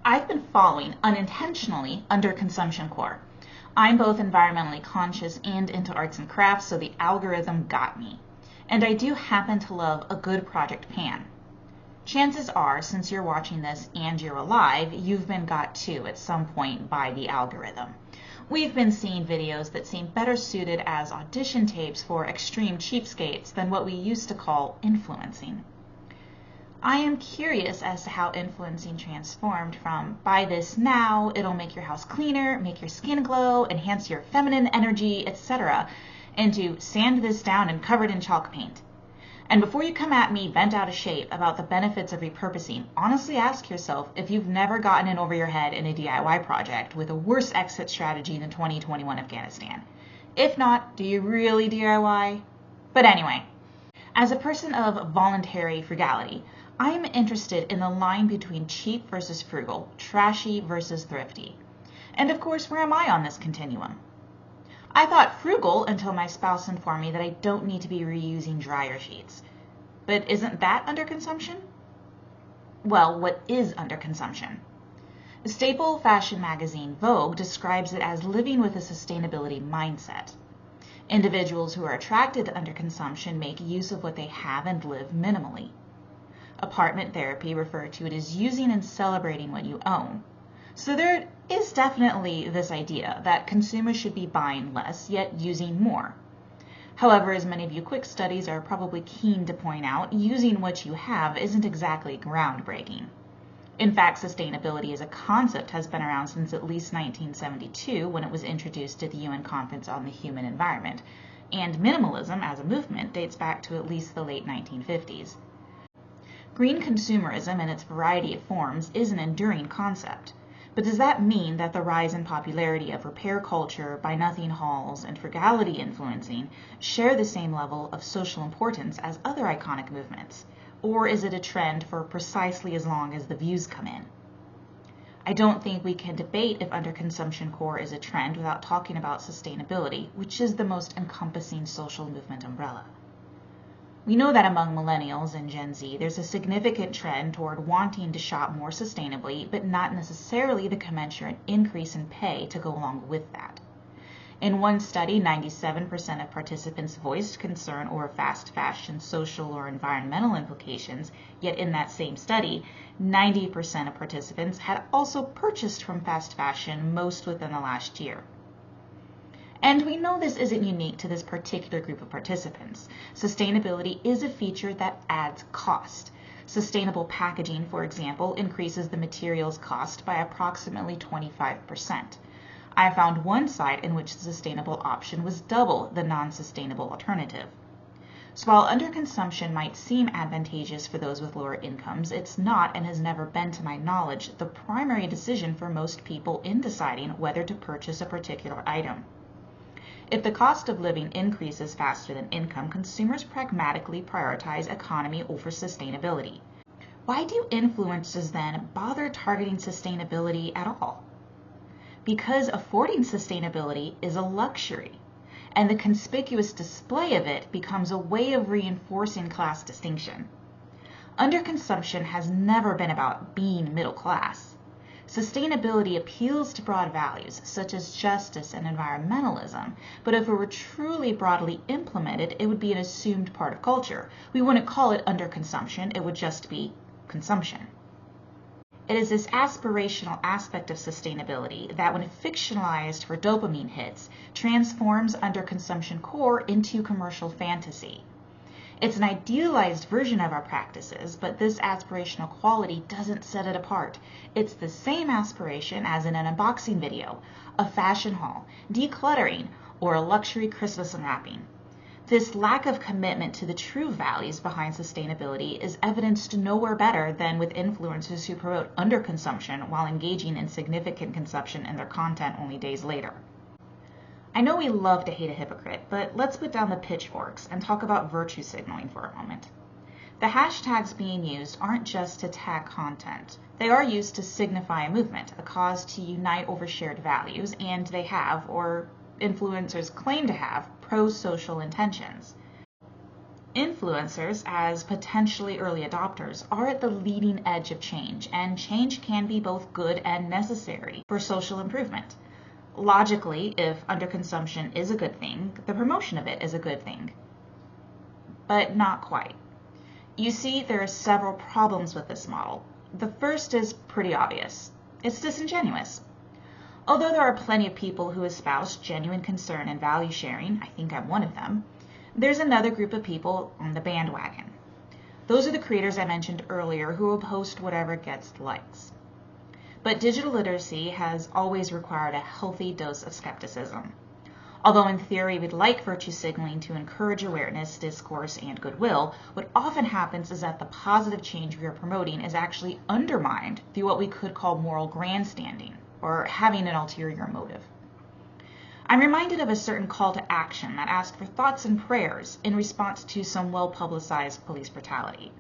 I've been following, unintentionally, Underconsumption core. I'm both environmentally conscious and into arts and crafts, so the algorithm got me. And I do happen to love a good project pan. Chances are, since you're watching this and you're alive, you've been got too at some point by the algorithm. We've been seeing videos that seem better suited as audition tapes for extreme cheapskates than what we used to call influencing. I am curious as to how influencing transformed from buy this now, it'll make your house cleaner, make your skin glow, enhance your feminine energy, etc., into sand this down and cover it in chalk paint. And before you come at me bent out of shape about the benefits of repurposing, honestly ask yourself if you've never gotten in over your head in a DIY project with a worse exit strategy than 2021 Afghanistan. If not, do you really DIY? But anyway, as a person of voluntary frugality, I am interested in the line between cheap versus frugal, trashy versus thrifty. And of course, where am I on this continuum? I thought frugal until my spouse informed me that I don't need to be reusing dryer sheets. But isn't that underconsumption? Well, what is underconsumption? The staple fashion magazine Vogue describes it as living with a sustainability mindset. Individuals who are attracted to underconsumption make use of what they have and live minimally. Apartment therapy referred to it as using and celebrating what you own. So there is definitely this idea that consumers should be buying less, yet using more. However, as many of you quick studies are probably keen to point out, using what you have isn't exactly groundbreaking. In fact, sustainability as a concept has been around since at least 1972 when it was introduced at the UN Conference on the Human Environment, and minimalism as a movement dates back to at least the late 1950s. Green consumerism in its variety of forms is an enduring concept, but does that mean that the rise in popularity of repair culture, buy-nothing hauls, and frugality influencing share the same level of social importance as other iconic movements? Or is it a trend for precisely as long as the views come in? I don't think we can debate if underconsumption core is a trend without talking about sustainability, which is the most encompassing social movement umbrella. We know that among millennials and Gen Z, there's a significant trend toward wanting to shop more sustainably, but not necessarily the commensurate increase in pay to go along with that. In one study, 97% of participants voiced concern over fast fashion social or environmental implications, yet in that same study, 90% of participants had also purchased from fast fashion, most within the last year. And we know this isn't unique to this particular group of participants. Sustainability is a feature that adds cost. Sustainable packaging, for example, increases the materials cost by approximately 25%. I found one site in which the sustainable option was double the non-sustainable alternative. So while underconsumption might seem advantageous for those with lower incomes, it's not and has never been, to my knowledge, the primary decision for most people in deciding whether to purchase a particular item. If the cost of living increases faster than income, consumers pragmatically prioritize economy over sustainability. Why do influencers then bother targeting sustainability at all? Because affording sustainability is a luxury, and the conspicuous display of it becomes a way of reinforcing class distinction. Underconsumption has never been about being middle class. Sustainability appeals to broad values, such as justice and environmentalism, but if it were truly broadly implemented, it would be an assumed part of culture. We wouldn't call it underconsumption, it would just be consumption. It is this aspirational aspect of sustainability that, when fictionalized for dopamine hits, transforms underconsumption core into commercial fantasy. It's an idealized version of our practices, but this aspirational quality doesn't set it apart. It's the same aspiration as in an unboxing video, a fashion haul, decluttering, or a luxury Christmas unwrapping. This lack of commitment to the true values behind sustainability is evidenced nowhere better than with influencers who promote underconsumption while engaging in significant consumption in their content only days later. I know we love to hate a hypocrite, but let's put down the pitchforks and talk about virtue signaling for a moment. The hashtags being used aren't just to tag content. They are used to signify a movement, a cause to unite over shared values, and they have, or influencers claim to have, pro-social intentions. Influencers, as potentially early adopters, are at the leading edge of change, and change can be both good and necessary for social improvement. Logically, if underconsumption is a good thing, the promotion of it is a good thing. But not quite. You see, there are several problems with this model. The first is pretty obvious. It's disingenuous. Although there are plenty of people who espouse genuine concern and value sharing, I think I'm one of them, there's another group of people on the bandwagon. Those are the creators I mentioned earlier who will post whatever gets likes. But digital literacy has always required a healthy dose of skepticism. Although in theory we'd like virtue signaling to encourage awareness, discourse, and goodwill, what often happens is that the positive change we are promoting is actually undermined through what we could call moral grandstanding, or having an ulterior motive. I'm reminded of a certain call to action that asked for thoughts and prayers in response to some well-publicized police brutality.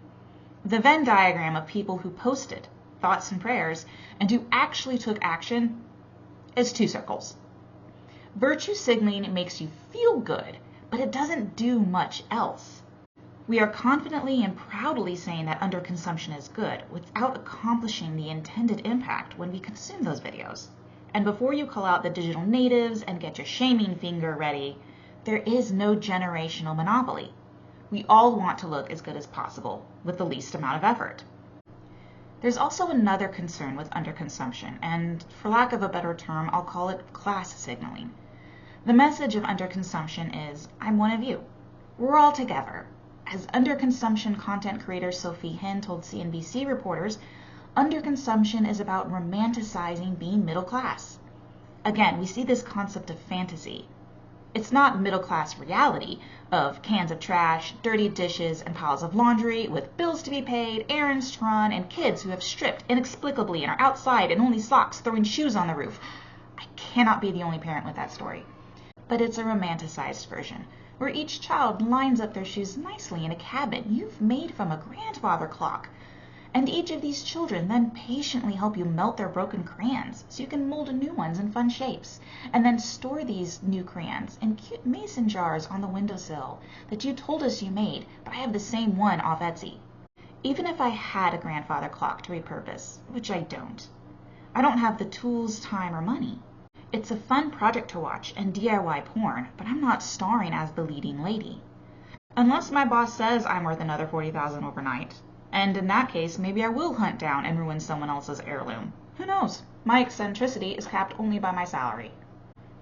The Venn diagram of people who posted thoughts and prayers and who actually took action is two circles. Virtue signaling makes you feel good, but it doesn't do much else. We are confidently and proudly saying that underconsumption is good without accomplishing the intended impact when we consume those videos. And before you call out the digital natives and get your shaming finger ready, there is no generational monopoly. We all want to look as good as possible with the least amount of effort. There's also another concern with underconsumption, and for lack of a better term, I'll call it class signaling. The message of underconsumption is, I'm one of you. We're all together. As underconsumption content creator Sophie Hin told CNBC reporters, underconsumption is about romanticizing being middle class. Again, we see this concept of fantasy. It's not middle class reality of cans of trash, dirty dishes, and piles of laundry with bills to be paid, errands to run, and kids who have stripped inexplicably and are outside in only socks throwing shoes on the roof. I cannot be the only parent with that story. But it's a romanticized version, where each child lines up their shoes nicely in a cabinet you've made from a grandfather clock. And each of these children then patiently help you melt their broken crayons so you can mold new ones in fun shapes, and then store these new crayons in cute mason jars on the windowsill that you told us you made, but I have the same one off Etsy. Even if I had a grandfather clock to repurpose, which I don't have the tools, time, or money. It's a fun project to watch and DIY porn, but I'm not starring as the leading lady. Unless my boss says I'm worth another $40,000 overnight. And in that case, maybe I will hunt down and ruin someone else's heirloom. Who knows? My eccentricity is capped only by my salary.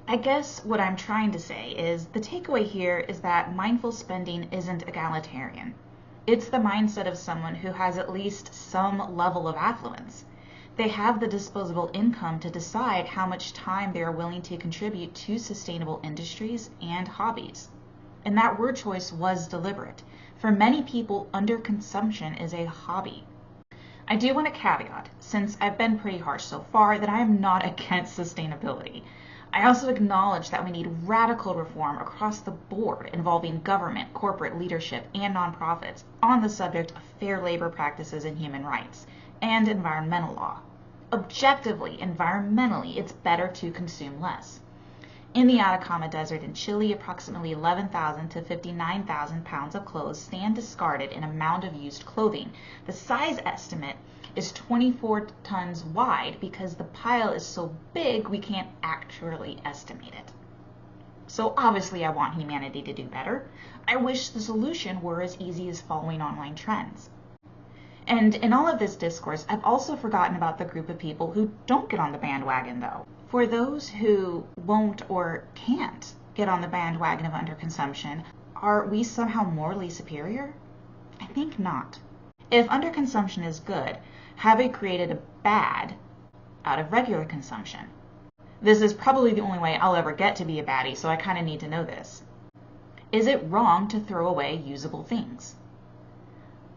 I guess what I'm trying to say is the takeaway here is that mindful spending isn't egalitarian. It's the mindset of someone who has at least some level of affluence. They have the disposable income to decide how much time they are willing to contribute to sustainable industries and hobbies. And that word choice was deliberate. For many people, underconsumption is a hobby. I do want to caveat, since I've been pretty harsh so far, that I am not against sustainability. I also acknowledge that we need radical reform across the board involving government, corporate leadership, and nonprofits on the subject of fair labor practices and human rights, and environmental law. Objectively, environmentally, it's better to consume less. In the Atacama Desert in Chile, approximately 11,000 to 59,000 pounds of clothes stand discarded in a mound of used clothing. The size estimate is 24 tons wide because the pile is so big we can't actually estimate it. So obviously I want humanity to do better. I wish the solution were as easy as following online trends. And in all of this discourse, I've also forgotten about the group of people who don't get on the bandwagon, though. For those who won't or can't get on the bandwagon of underconsumption, are we somehow morally superior? I think not. If underconsumption is good, have we created a bad out of regular consumption? This is probably the only way I'll ever get to be a baddie, so I kind of need to know this. Is it wrong to throw away usable things?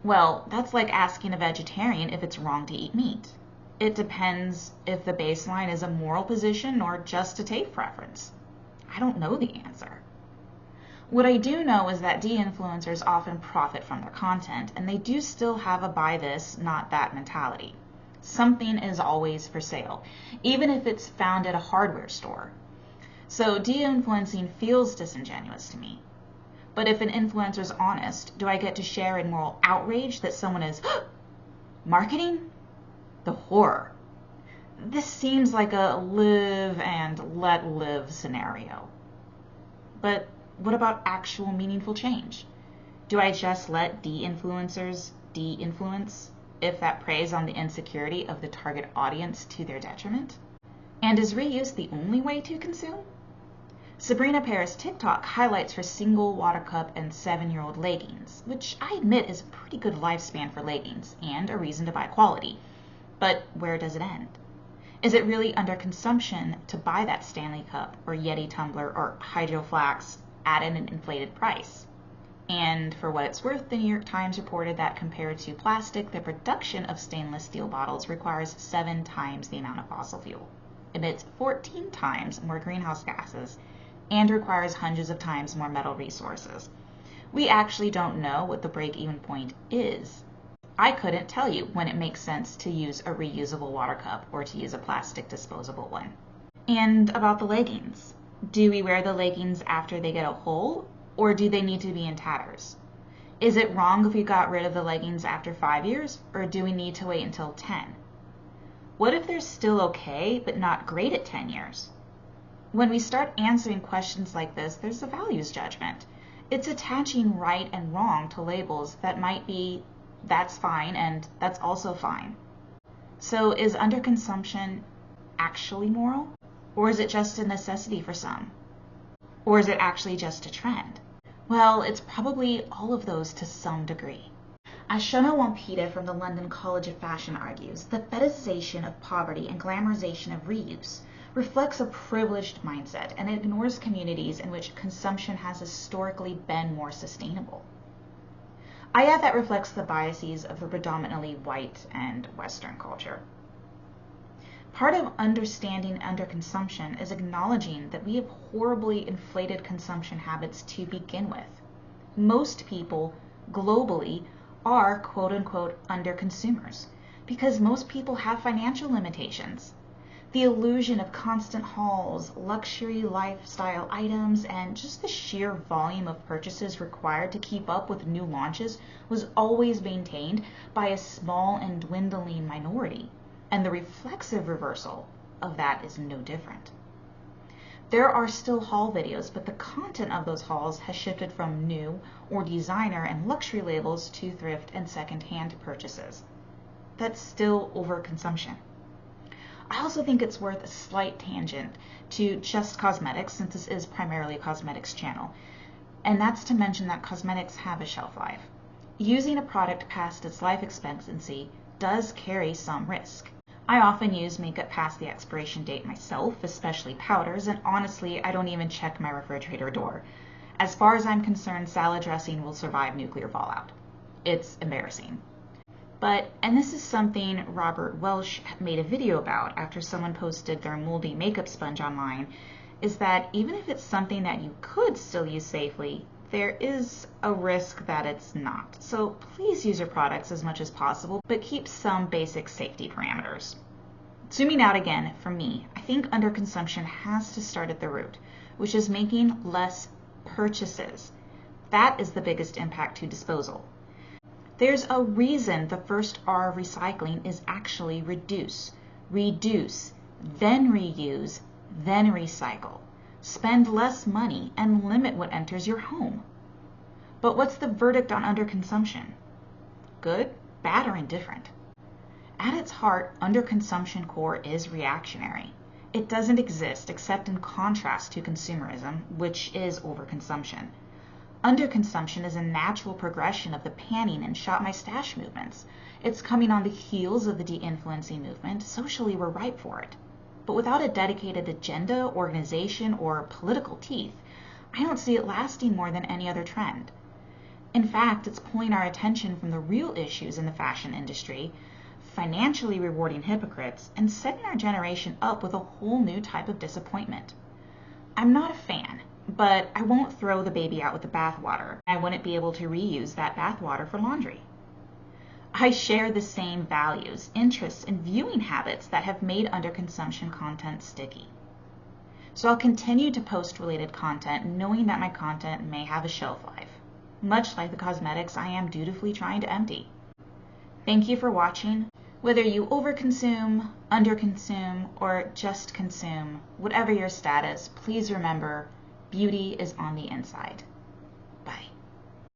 Well, that's like asking a vegetarian if it's wrong to eat meat. It depends if the baseline is a moral position or just a taste preference. I don't know the answer. What I do know is that de-influencers often profit from their content, and they do still have a buy this, not that mentality. Something is always for sale, even if it's found at a hardware store. So de-influencing feels disingenuous to me. But if an influencer is honest, do I get to share in moral outrage that someone is marketing? The horror. This seems like a live and let live scenario. But what about actual meaningful change? Do I just let de-influencers de-influence if that preys on the insecurity of the target audience to their detriment? And is reuse the only way to consume? Sabrina Paris' TikTok highlights her single water cup and 7-year-old leggings, which I admit is a pretty good lifespan for leggings and a reason to buy quality. But where does it end? Is it really underconsumption to buy that Stanley cup or Yeti tumbler or Hydro Flask at an inflated price? And for what it's worth, the New York Times reported that compared to plastic, the production of stainless steel bottles requires 7 times the amount of fossil fuel, emits 14 times more greenhouse gases, and requires hundreds of times more metal resources. We actually don't know what the break-even point is. I couldn't tell you when it makes sense to use a reusable water cup or to use a plastic disposable one. And about the leggings. Do we wear the leggings after they get a hole, or do they need to be in tatters? Is it wrong if we got rid of the leggings after 5 years, or do we need to wait until 10? What if they're still okay, but not great at 10 years? When we start answering questions like this, there's a values judgment. It's attaching right and wrong to labels that might be that's fine and that's also fine. So is underconsumption actually moral? Or is it just a necessity for some? Or is it actually just a trend? Well, it's probably all of those to some degree. As Shona Wampita from the London College of Fashion argues, the fetishization of poverty and glamorization of reuse reflects a privileged mindset and ignores communities in which consumption has historically been more sustainable. I add that reflects the biases of the predominantly white and Western culture. Part of understanding underconsumption is acknowledging that we have horribly inflated consumption habits to begin with. Most people globally are quote-unquote underconsumers because most people have financial limitations. The illusion of constant hauls, luxury lifestyle items, and just the sheer volume of purchases required to keep up with new launches was always maintained by a small and dwindling minority, and the reflexive reversal of that is no different. There are still haul videos, but the content of those hauls has shifted from new or designer and luxury labels to thrift and second-hand purchases. That's still overconsumption. I also think it's worth a slight tangent to just cosmetics, since this is primarily a cosmetics channel, and that's to mention that cosmetics have a shelf life. Using a product past its life expectancy does carry some risk. I often use makeup past the expiration date myself, especially powders, and honestly, I don't even check my refrigerator door. As far as I'm concerned, salad dressing will survive nuclear fallout. It's embarrassing. But, and this is something Robert Welsh made a video about after someone posted their moldy makeup sponge online, is that even if it's something that you could still use safely, there is a risk that it's not. So please use your products as much as possible, but keep some basic safety parameters. Zooming out again, for me, I think underconsumption has to start at the root, which is making less purchases. That is the biggest impact to disposal. There's a reason the first R of recycling is actually reduce. Reduce, then reuse, then recycle. Spend less money and limit what enters your home. But what's the verdict on underconsumption? Good, bad, or indifferent? At its heart, underconsumption core is reactionary. It doesn't exist except in contrast to consumerism, which is overconsumption. Underconsumption is a natural progression of the panning and shop my stash movements. It's coming on the heels of the de-influencing movement. Socially, we're ripe for it. But without a dedicated agenda, organization, or political teeth, I don't see it lasting more than any other trend. In fact, it's pulling our attention from the real issues in the fashion industry, financially rewarding hypocrites, and setting our generation up with a whole new type of disappointment. I'm not a fan, but I won't throw the baby out with the bathwater. I wouldn't be able to reuse that bathwater for laundry. I share the same values, interests, and viewing habits that have made underconsumption content sticky. So I'll continue to post related content knowing that my content may have a shelf life, much like the cosmetics I am dutifully trying to empty. Thank you for watching. Whether you overconsume, underconsume, or just consume, whatever your status, please remember, beauty is on the inside.